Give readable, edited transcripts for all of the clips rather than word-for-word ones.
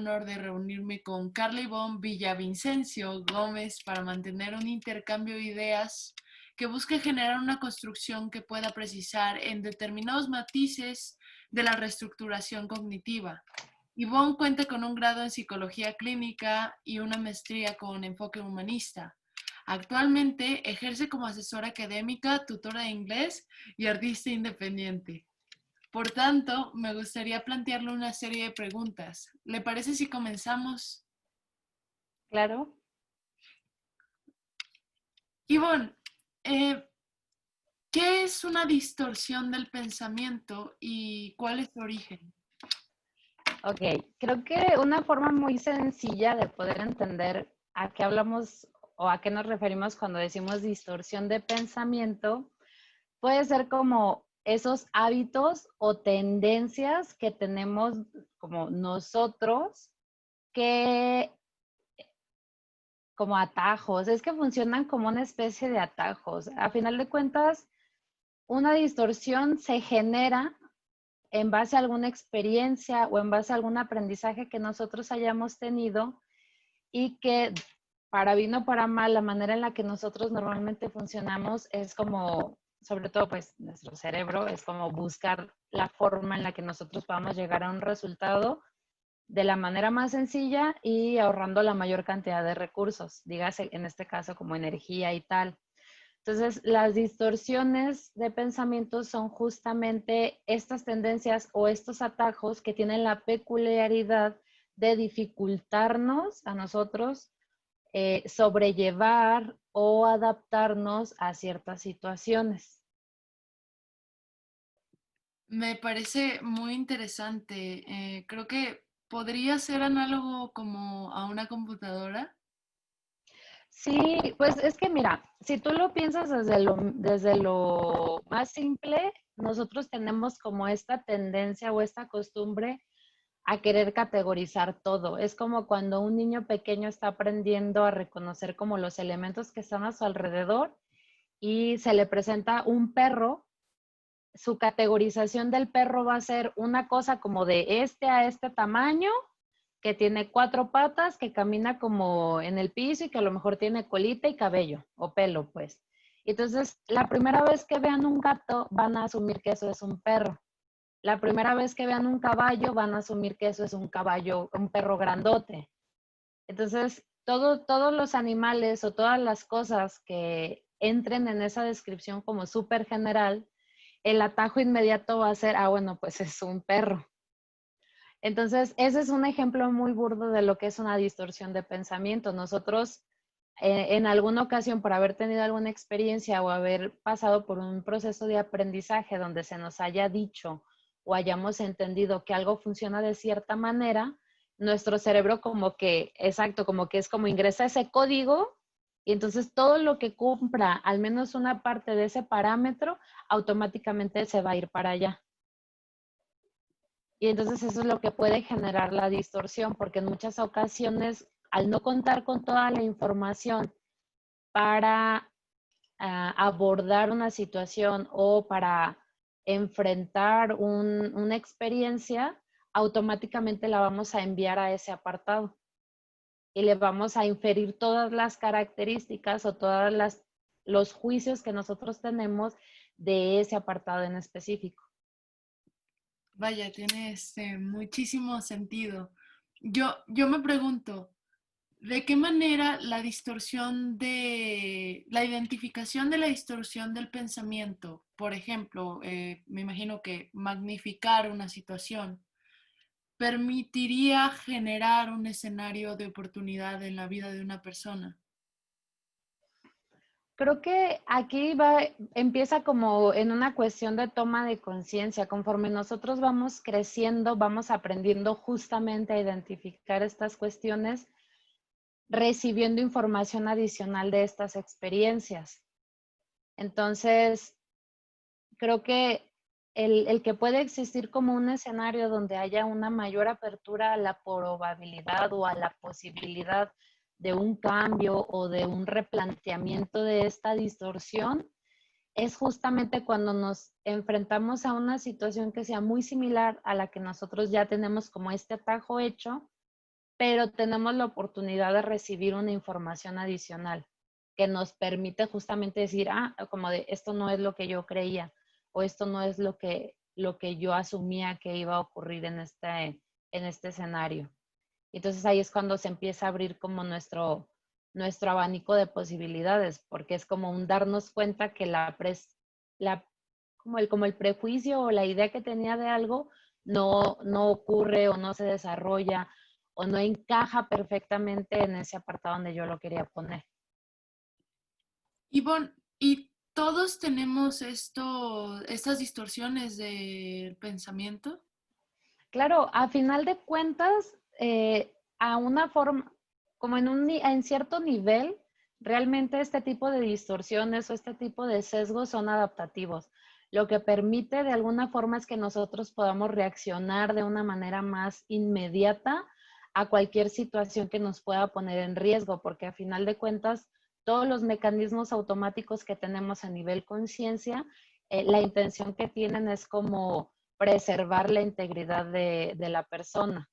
honor de reunirme con Carla Ivonne Villavicencio Gómez para mantener un intercambio de ideas que busque generar una construcción que pueda precisar en determinados matices de la reestructuración cognitiva. Ivonne cuenta con un grado en psicología clínica y una maestría con enfoque humanista. Actualmente ejerce como asesora académica, tutora de inglés y artista independiente. Por tanto, me gustaría plantearle una serie de preguntas. ¿Le parece si comenzamos? Claro. Ivonne, eh, ¿qué es una distorsión del pensamiento y cuál es su origen? Ok, creo que una forma muy sencilla de poder entender a qué hablamos o a qué nos referimos cuando decimos distorsión de pensamiento puede ser como esos hábitos o tendencias que tenemos como nosotros que como atajos, es que funcionan como una especie de atajos. A final de cuentas, una distorsión se genera en base a alguna experiencia o en base a algún aprendizaje que nosotros hayamos tenido y que para bien o para mal, la manera en la que nosotros normalmente funcionamos es como, sobre todo pues nuestro cerebro, es como buscar la forma en la que nosotros podamos llegar a un resultado de la manera más sencilla y ahorrando la mayor cantidad de recursos, dígase en este caso como energía y tal. Entonces, las distorsiones de pensamiento son justamente estas tendencias o estos atajos que tienen la peculiaridad de dificultarnos a nosotros sobrellevar o adaptarnos a ciertas situaciones. Me parece muy interesante. Creo que podría ser análogo como a una computadora. Sí, pues es que mira, si tú lo piensas desde lo más simple, nosotros tenemos como esta tendencia o esta costumbre a querer categorizar todo. Es como cuando un niño pequeño está aprendiendo a reconocer como los elementos que están a su alrededor y se le presenta un perro, su categorización del perro va a ser una cosa como de este a este tamaño, que tiene 4 patas, que camina como en el piso y que a lo mejor tiene colita y cabello o pelo, pues. Entonces, la primera vez que vean un gato, van a asumir que eso es un perro. La primera vez que vean un caballo, van a asumir que eso es un caballo, un perro grandote. Entonces, todos los animales o todas las cosas que entren en esa descripción como súper general, el atajo inmediato va a ser, ah, bueno, pues es un perro. Entonces, ese es un ejemplo muy burdo de lo que es una distorsión de pensamiento. Nosotros, en alguna ocasión, por haber tenido alguna experiencia o haber pasado por un proceso de aprendizaje donde se nos haya dicho o hayamos entendido que algo funciona de cierta manera, nuestro cerebro como que, exacto, como que es como ingresa ese código y entonces todo lo que cumpla al menos una parte de ese parámetro, automáticamente se va a ir para allá. Y entonces eso es lo que puede generar la distorsión, porque en muchas ocasiones, al no contar con toda la información para abordar una situación o para enfrentar una experiencia, automáticamente la vamos a enviar a ese apartado y le vamos a inferir todas las características o los juicios que nosotros tenemos de ese apartado en específico. Vaya, tiene muchísimo sentido. Yo me pregunto, ¿de qué manera la identificación de la distorsión del pensamiento, por ejemplo, me imagino que magnificar una situación, permitiría generar un escenario de oportunidad en la vida de una persona? Creo que empieza como en una cuestión de toma de conciencia. Conforme nosotros vamos creciendo, vamos aprendiendo justamente a identificar estas cuestiones, recibiendo información adicional de estas experiencias. Entonces, creo que el que puede existir como un escenario donde haya una mayor apertura a la probabilidad o a la posibilidad de un cambio o de un replanteamiento de esta distorsión, es justamente cuando nos enfrentamos a una situación que sea muy similar a la que nosotros ya tenemos como este atajo hecho pero tenemos la oportunidad de recibir una información adicional que nos permite justamente decir, como de esto no es lo que yo creía o esto no es lo que yo asumía que iba a ocurrir en este escenario. Entonces ahí es cuando se empieza a abrir como nuestro abanico de posibilidades, porque es como un darnos cuenta que la, como el prejuicio o la idea que tenía de algo no ocurre o no se desarrolla o no encaja perfectamente en ese apartado donde yo lo quería poner. Ivonne, ¿y todos tenemos estas distorsiones del pensamiento? Claro, a final de cuentas, a una forma, como en cierto nivel, realmente este tipo de distorsiones o este tipo de sesgos son adaptativos. Lo que permite de alguna forma es que nosotros podamos reaccionar de una manera más inmediata a cualquier situación que nos pueda poner en riesgo, porque a final de cuentas, todos los mecanismos automáticos que tenemos a nivel conciencia, la intención que tienen es como preservar la integridad de la persona.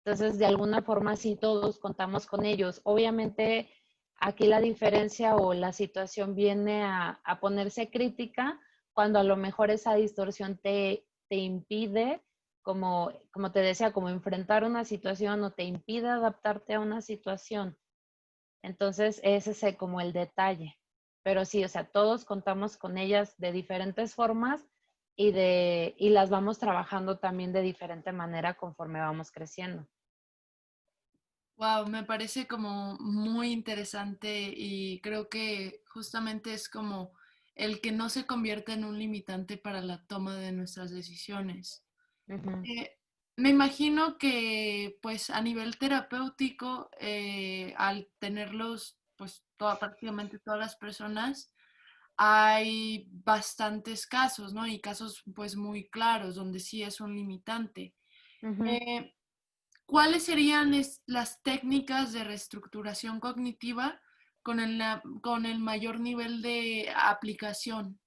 Entonces, de alguna forma, sí, todos contamos con ellos. Obviamente, aquí la diferencia o la situación viene a ponerse crítica cuando a lo mejor esa distorsión te impide, como te decía, como enfrentar una situación o te impide adaptarte a una situación. Entonces, ese es como el detalle. Pero sí, o sea, todos contamos con ellas de diferentes formas y las vamos trabajando también de diferente manera conforme vamos creciendo. Wow, me parece como muy interesante y creo que justamente es como el que no se convierta en un limitante para la toma de nuestras decisiones. Ujú, Eh, Me imagino que pues a nivel terapéutico, al tenerlos pues prácticamente todas las personas, hay bastantes casos, ¿no? Y casos pues muy claros donde sí es un limitante. ujú. Eh, ¿Cuáles serían las técnicas de reestructuración cognitiva con el mayor nivel de aplicación?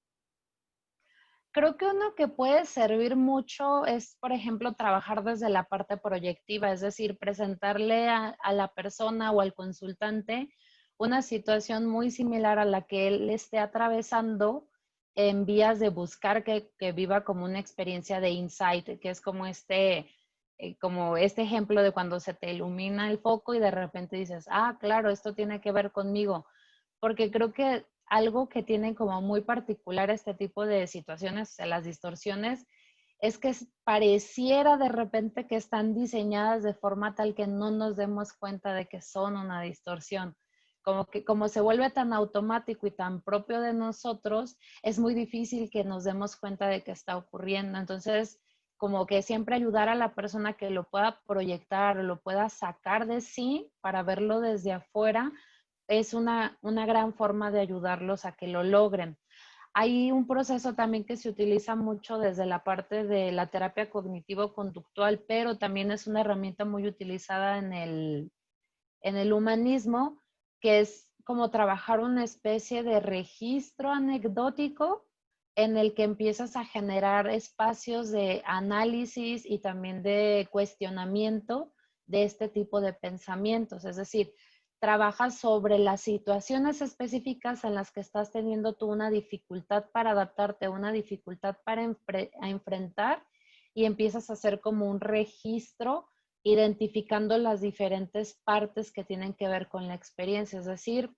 Creo que uno que puede servir mucho es, por ejemplo, trabajar desde la parte proyectiva, es decir, presentarle a la persona o al consultante una situación muy similar a la que él esté atravesando en vías de buscar que viva como una experiencia de insight, que es como este ejemplo de cuando se te ilumina el foco y de repente dices, claro, esto tiene que ver conmigo, porque creo que algo que tiene como muy particular este tipo de situaciones, o sea, las distorsiones, es que pareciera de repente que están diseñadas de forma tal que no nos demos cuenta de que son una distorsión. Como que como se vuelve tan automático y tan propio de nosotros, es muy difícil que nos demos cuenta de que está ocurriendo. Entonces, como que siempre ayudar a la persona que lo pueda proyectar, lo pueda sacar de sí para verlo desde afuera, es una gran forma de ayudarlos a que lo logren. Hay un proceso también que se utiliza mucho desde la parte de la terapia cognitivo-conductual, pero también es una herramienta muy utilizada en el humanismo, que es como trabajar una especie de registro anecdótico en el que empiezas a generar espacios de análisis y también de cuestionamiento de este tipo de pensamientos. Es decir, trabajas sobre las situaciones específicas en las que estás teniendo tú una dificultad para adaptarte, una dificultad para enfrentar y empiezas a hacer como un registro identificando las diferentes partes que tienen que ver con la experiencia, es decir,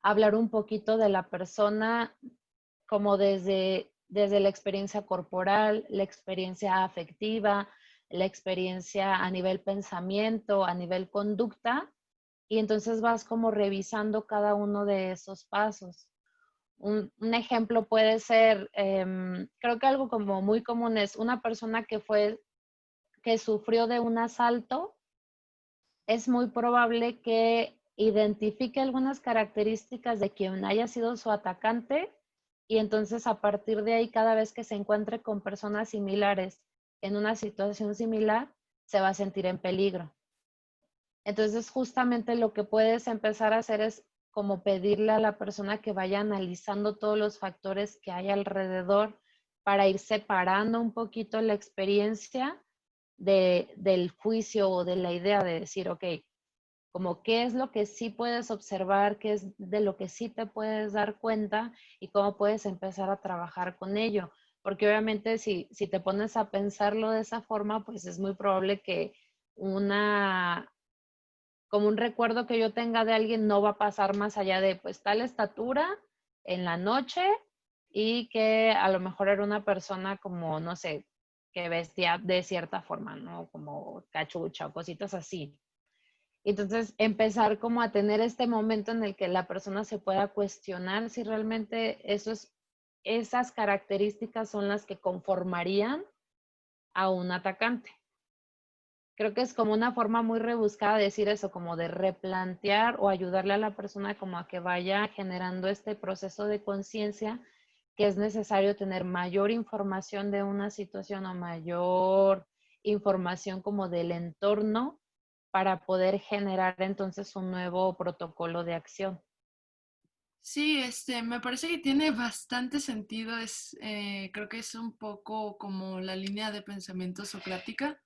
hablar un poquito de la persona como desde la experiencia corporal, la experiencia afectiva, la experiencia a nivel pensamiento, a nivel conducta, y entonces vas como revisando cada uno de esos pasos. Un ejemplo puede ser, creo que algo como muy común es una persona que sufrió de un asalto, es muy probable que identifique algunas características de quien haya sido su atacante y entonces a partir de ahí cada vez que se encuentre con personas similares en una situación similar, se va a sentir en peligro. Entonces justamente lo que puedes empezar a hacer es como pedirle a la persona que vaya analizando todos los factores que hay alrededor para ir separando un poquito la experiencia del juicio o de la idea de decir, ok, como qué es lo que sí puedes observar, qué es de lo que sí te puedes dar cuenta y cómo puedes empezar a trabajar con ello. Porque obviamente si te pones a pensarlo de esa forma, pues es muy probable que una, como un recuerdo que yo tenga de alguien no va a pasar más allá de pues tal estatura en la noche y que a lo mejor era una persona como, no sé, que vestía de cierta forma, ¿no? Como cachucha o cositas así. Entonces, empezar como a tener este momento en el que la persona se pueda cuestionar si realmente esas características son las que conformarían a un atacante. Creo que es como una forma muy rebuscada de decir eso, como de replantear o ayudarle a la persona como a que vaya generando este proceso de conciencia que es necesario tener mayor información de una situación o mayor información como del entorno para poder generar entonces un nuevo protocolo de acción. Sí, me parece que tiene bastante sentido. Creo que es un poco como la línea de pensamiento socrática,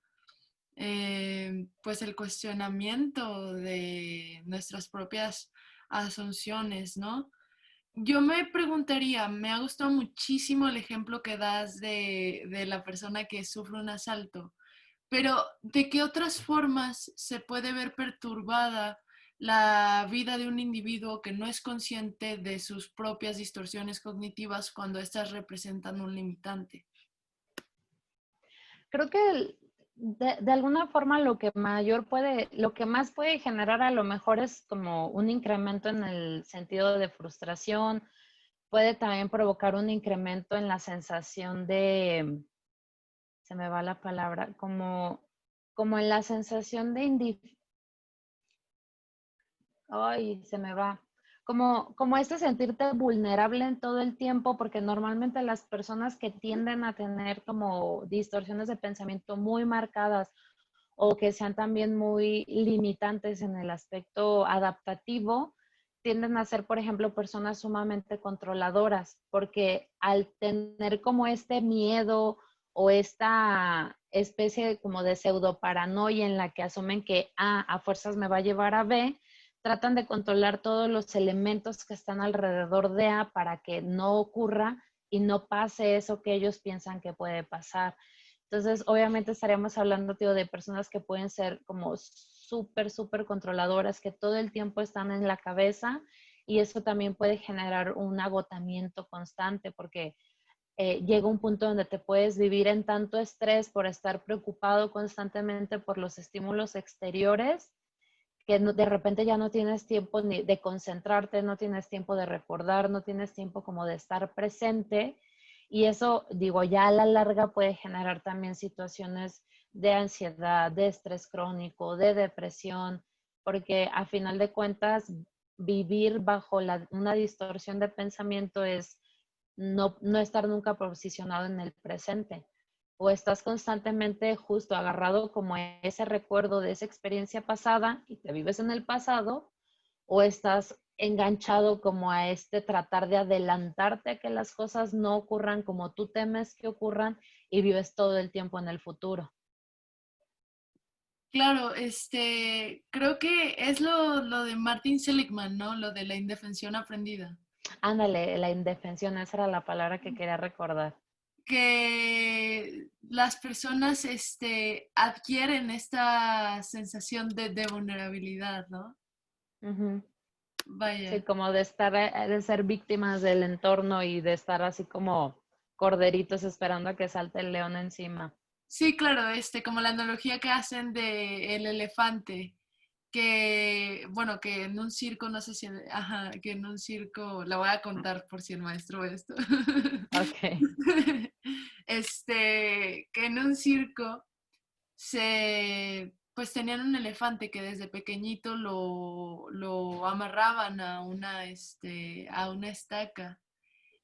pues el cuestionamiento de nuestras propias asunciones, ¿no? Yo me preguntaría, me ha gustado muchísimo el ejemplo que das de la persona que sufre un asalto, pero ¿de qué otras formas se puede ver perturbada la vida de un individuo que no es consciente de sus propias distorsiones cognitivas cuando éstas representan un limitante? Creo que de alguna forma lo que más puede generar a lo mejor es como un incremento en el sentido de frustración, puede también provocar un incremento en la sensación de, se me va la palabra, como en la sensación de ay, se me va. Como este sentirte vulnerable en todo el tiempo, porque normalmente las personas que tienden a tener como distorsiones de pensamiento muy marcadas o que sean también muy limitantes en el aspecto adaptativo, tienden a ser, por ejemplo, personas sumamente controladoras, porque al tener como este miedo o esta especie como de pseudo paranoia en la que asumen que a fuerzas me va a llevar a B, tratan de controlar todos los elementos que están alrededor de A para que no ocurra y no pase eso que ellos piensan que puede pasar. Entonces, obviamente estaríamos hablando, tío, de personas que pueden ser como súper, súper controladoras, que todo el tiempo están en la cabeza y eso también puede generar un agotamiento constante porque llega un punto donde te puedes vivir en tanto estrés por estar preocupado constantemente por los estímulos exteriores que de repente ya no tienes tiempo ni de concentrarte, no tienes tiempo de recordar, no tienes tiempo como de estar presente. Y eso, digo, ya a la larga puede generar también situaciones de ansiedad, de estrés crónico, de depresión, porque a final de cuentas vivir bajo una distorsión de pensamiento es no estar nunca posicionado en el presente o estás constantemente justo agarrado como a ese recuerdo de esa experiencia pasada y te vives en el pasado, o estás enganchado como a este tratar de adelantarte a que las cosas no ocurran como tú temes que ocurran y vives todo el tiempo en el futuro. Claro, creo que es lo de Martin Seligman, ¿no? Lo de la indefensión aprendida. Ándale, la indefensión, esa era la palabra que quería recordar. Que las personas adquieren esta sensación de vulnerabilidad, ¿no? Ujú. Sí, Vaya. como de estar, de ser víctimas del entorno y de estar así como corderitos esperando a que salte el león encima. Sí, claro, como la analogía que hacen de el elefante, que, bueno, que en un circo, no sé si, ajá, que en un circo, la voy a contar por si el maestro ve esto. Ok. Que en un circo pues tenían un elefante que desde pequeñito lo amarraban a una estaca.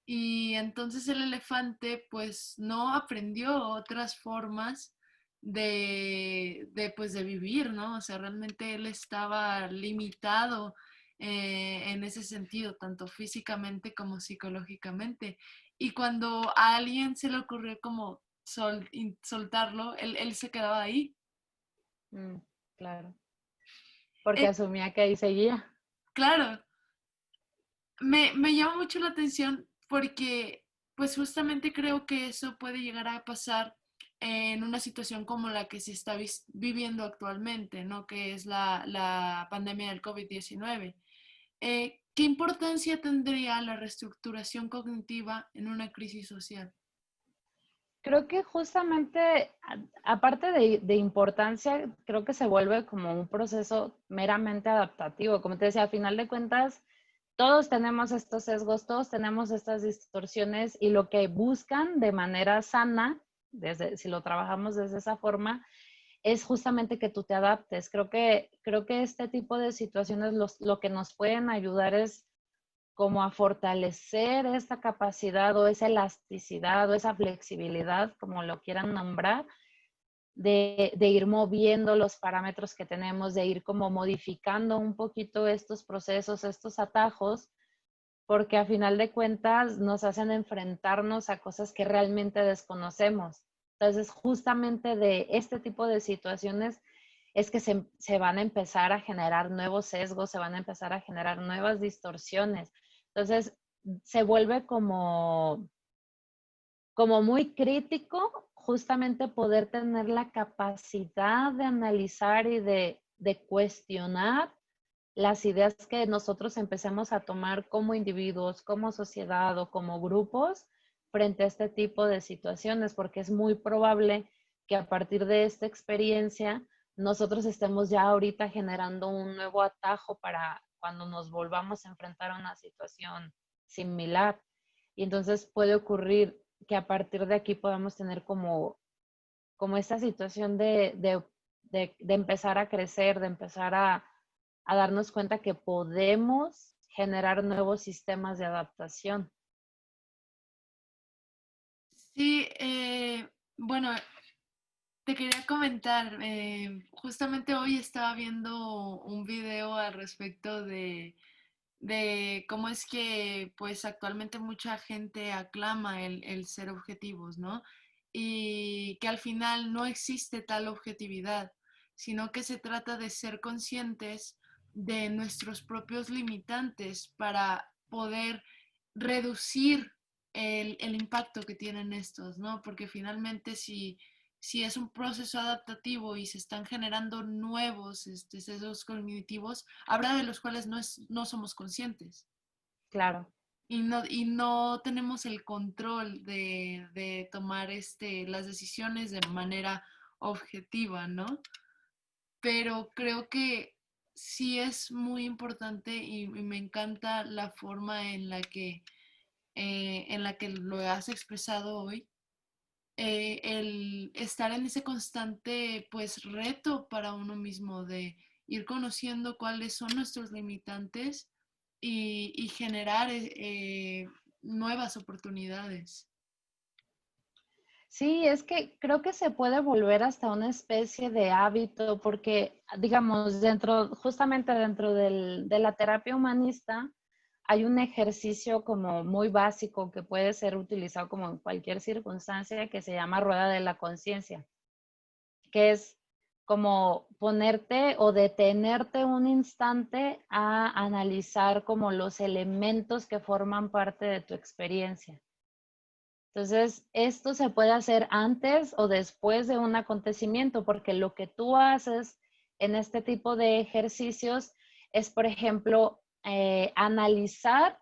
Y entonces el elefante pues no aprendió otras formas pues, de vivir, ¿no? O sea, realmente él estaba limitado en ese sentido, tanto físicamente como psicológicamente. Y cuando a alguien se le ocurrió como soltarlo, él se quedaba ahí. Claro. Porque Eh, asumía que ahí seguía. claro, me llama mucho la atención porque pues justamente creo que eso puede llegar a pasar en una situación como la que se está viviendo actualmente, ¿no? Que es la pandemia del COVID-19. ¿Qué importancia tendría la reestructuración cognitiva en una crisis social? Creo que justamente, aparte de importancia, creo que se vuelve como un proceso meramente adaptativo. Como te decía, a final de cuentas, todos tenemos estos sesgos, todos tenemos estas distorsiones y lo que buscan de manera sana, si lo trabajamos desde esa forma, es justamente que tú te adaptes. Creo que este tipo de situaciones lo que nos pueden ayudar es como a fortalecer esta capacidad o esa elasticidad o esa flexibilidad, como lo quieran nombrar, de ir moviendo los parámetros que tenemos, de ir como modificando un poquito estos procesos, estos atajos, porque a final de cuentas nos hacen enfrentarnos a cosas que realmente desconocemos. Entonces, justamente de este tipo de situaciones es que se van a empezar a generar nuevos sesgos, se van a empezar a generar nuevas distorsiones. Entonces, se vuelve como muy crítico justamente poder tener la capacidad de analizar y de cuestionar las ideas que nosotros empecemos a tomar como individuos, como sociedad o como grupos frente a este tipo de situaciones, porque es muy probable que a partir de esta experiencia nosotros estemos ya ahorita generando un nuevo atajo para cuando nos volvamos a enfrentar a una situación similar. Y entonces puede ocurrir que a partir de aquí podamos tener como esta situación de empezar a crecer, de empezar a darnos cuenta que podemos generar nuevos sistemas de adaptación. Sí, bueno, te quería comentar, justamente hoy estaba viendo un video al respecto de cómo es que pues actualmente mucha gente aclama el ser objetivos, ¿no? Y que al final no existe tal objetividad, sino que se trata de ser conscientes de nuestros propios limitantes para poder reducir el impacto que tienen estos, ¿no? Porque finalmente si es un proceso adaptativo y se están generando nuevos sesgos cognitivos, habrá de los cuales no somos conscientes Claro. y no tenemos el control de tomar las decisiones de manera objetiva, ¿no? Pero creo que sí es muy importante y me encanta la forma en la que lo has expresado hoy, el estar en ese constante pues reto para uno mismo de ir conociendo cuáles son nuestros limitantes y generar nuevas oportunidades. Sí, es que creo que se puede volver hasta una especie de hábito porque, digamos, justamente dentro de la terapia humanista, hay un ejercicio como muy básico que puede ser utilizado como en cualquier circunstancia que se llama rueda de la conciencia, que es como ponerte o detenerte un instante a analizar como los elementos que forman parte de tu experiencia. Entonces, esto se puede hacer antes o después de un acontecimiento, porque lo que tú haces en este tipo de ejercicios es, por ejemplo, analizar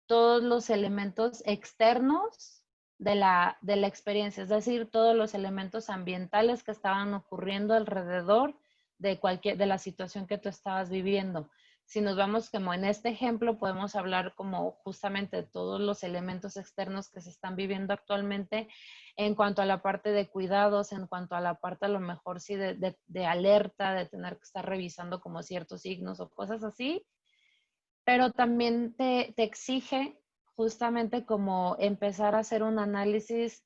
todos los elementos externos de la experiencia, es decir, todos los elementos ambientales que estaban ocurriendo alrededor de la situación que tú estabas viviendo. Si nos vamos como en este ejemplo, podemos hablar como justamente de todos los elementos externos que se están viviendo actualmente en cuanto a la parte de cuidados, en cuanto a la parte a lo mejor sí de alerta, de tener que estar revisando como ciertos signos o cosas así, pero también te exige justamente como empezar a hacer un análisis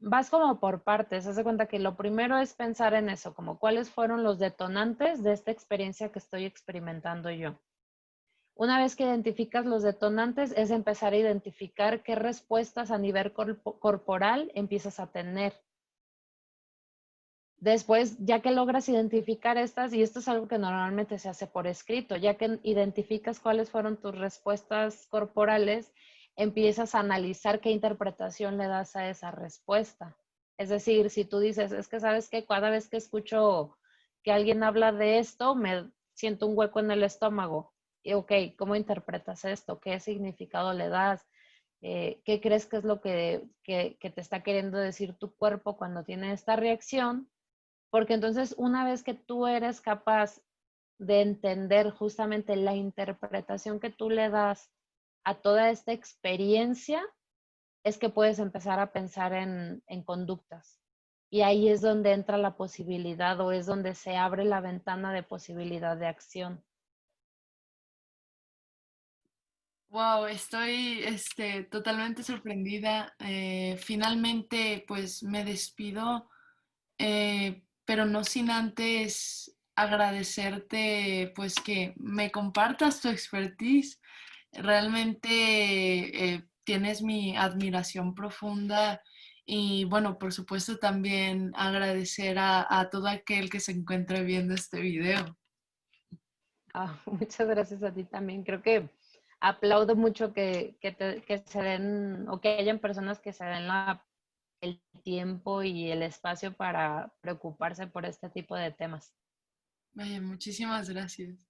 vas como por partes, haz de cuenta que lo primero es pensar en eso, como cuáles fueron los detonantes de esta experiencia que estoy experimentando yo. Una vez que identificas los detonantes, es empezar a identificar qué respuestas a nivel corporal empiezas a tener. Después, ya que logras identificar estas, y esto es algo que normalmente se hace por escrito, ya que identificas cuáles fueron tus respuestas corporales, empiezas a analizar qué interpretación le das a esa respuesta. Es decir, si tú dices, es que sabes que cada vez que escucho que alguien habla de esto, me siento un hueco en el estómago. Y ok, ¿cómo interpretas esto? ¿Qué significado le das? ¿Qué crees que es lo que te está queriendo decir tu cuerpo cuando tiene esta reacción? Porque entonces una vez que tú eres capaz de entender justamente la interpretación que tú le das a toda esta experiencia, es que puedes empezar a pensar en conductas. Y ahí es donde entra la posibilidad o es donde se abre la ventana de posibilidad de acción. Wow, estoy totalmente sorprendida. Finalmente, pues me despido, pero no sin antes agradecerte, pues que me compartas tu expertise. Realmente tienes mi admiración profunda y bueno, por supuesto también agradecer a todo aquel que se encuentre viendo este video. Ah, muchas gracias a ti también. Creo que aplaudo mucho que se den o que hayan personas que se den el tiempo y el espacio para preocuparse por este tipo de temas. Vaya, muchísimas gracias.